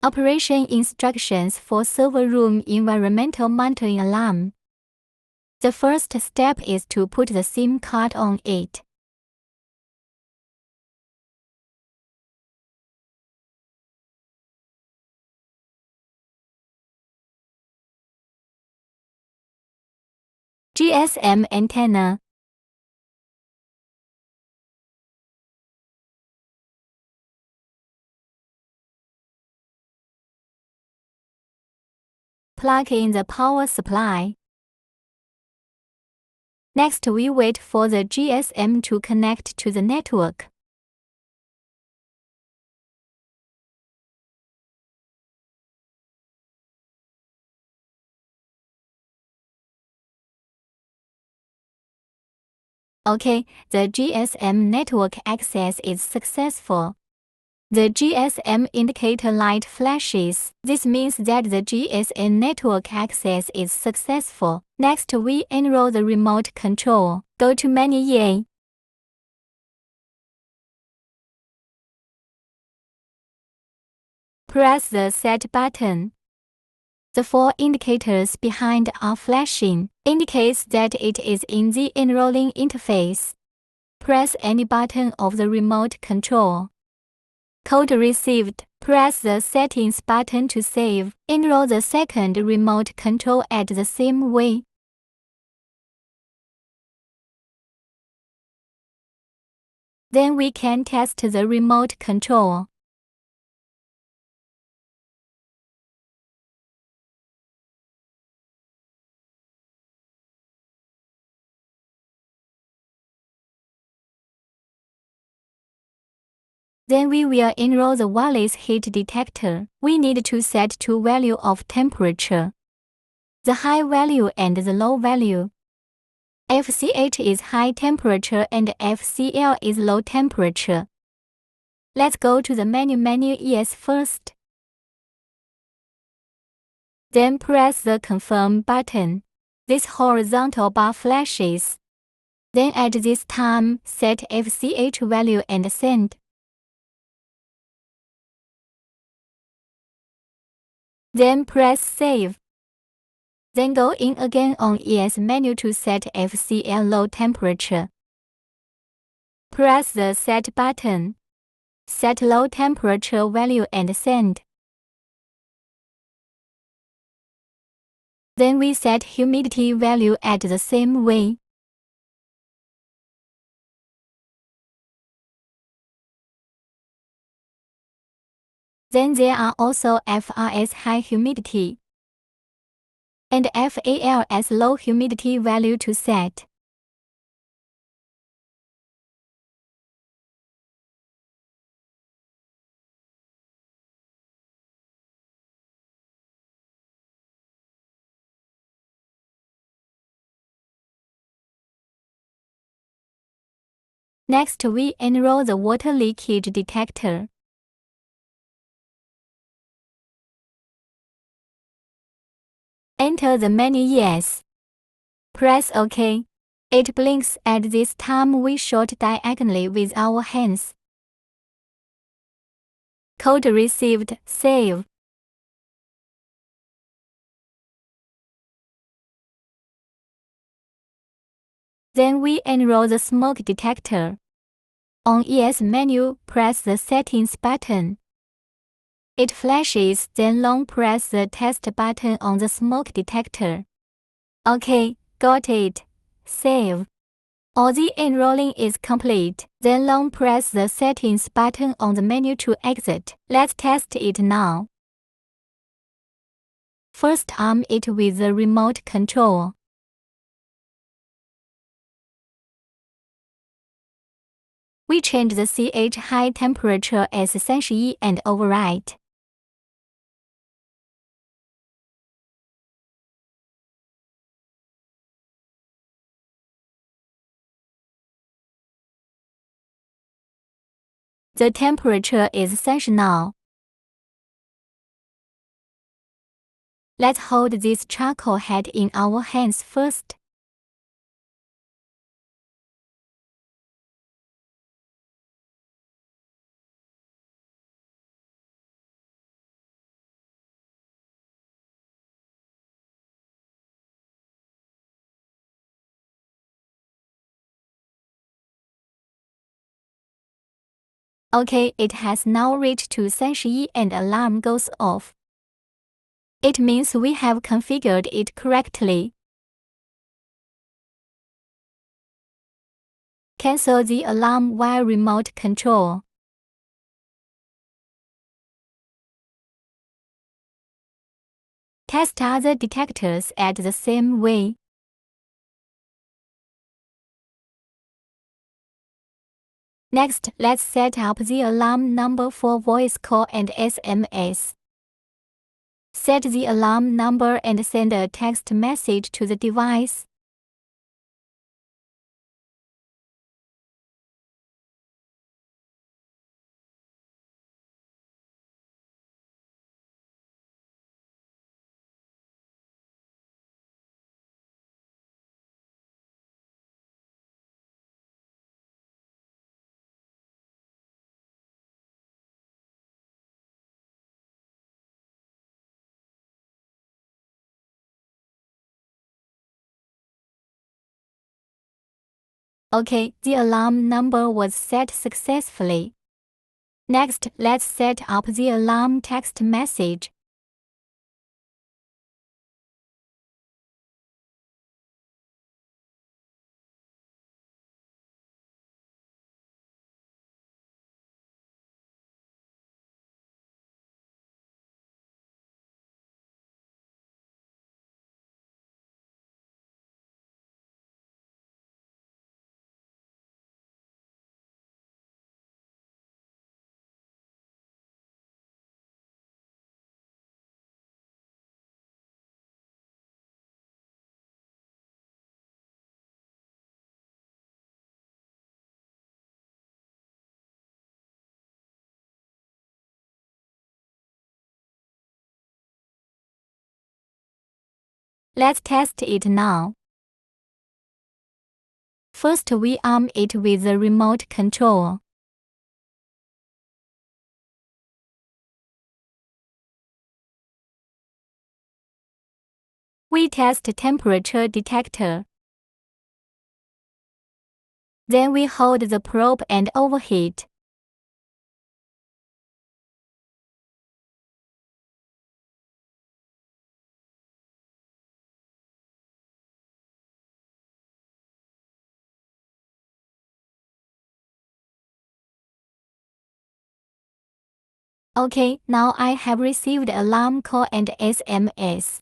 Operation instructions for server room environmental monitoring alarm. The first step is to put the SIM card on it. GSM antenna. Plug in the power supply. Next, we wait for the GSM to connect to the network. OK, the GSM network access is successful. The GSM indicator light flashes. This means that the GSM network access is successful. Next, we enroll the remote control. Go to menu EA. Press the Set button. The 4 indicators behind are flashing, indicates that it is in the enrolling interface. Press any button of the remote control. Code received. Press the Settings button to save. Enroll the second remote control at the same way. Then we can test the remote control. Then we will enroll the wireless heat detector. We need to set 2 values of temperature, the high value and the low value. FCH is high temperature and FCL is low temperature. Let's go to the menu ES first. Then press the Confirm button. This horizontal bar flashes. Then at this time, set FCH value and send. Then press Save. Then go in again on ES menu to set FCL low temperature. Press the Set button. Set low temperature value and send. Then we set humidity value at the same way. Then there are also FRS high humidity and FAL as low humidity value to set. Next, we enroll the water leakage detector. Enter the menu ES. Press OK. It blinks. At this time, we short diagonally with our hands. Code received. Save. Then we enroll the smoke detector. On ES menu, press the Settings button. It flashes, then long press the Test button on the smoke detector. OK, got it. Save. All the enrolling is complete. Then long press the Settings button on the menu to exit. Let's test it now. First, arm it with the remote control. We change the CH high temperature as Senshi and overwrite. The temperature is Senshi now. Let's hold this charcoal head in our hands first. OK, it has now reached to 31 and alarm goes off. It means we have configured it correctly. Cancel the alarm via remote control. Test other detectors at the same way. Next, let's set up the alarm number for voice call and SMS. Set the alarm number and send a text message to the device. OK, the alarm number was set successfully. Next, let's set up the alarm text message. Let's test it now. First, we arm it with the remote control. We test temperature detector. Then we hold the probe and overheat. OK, now I have received alarm call and SMS.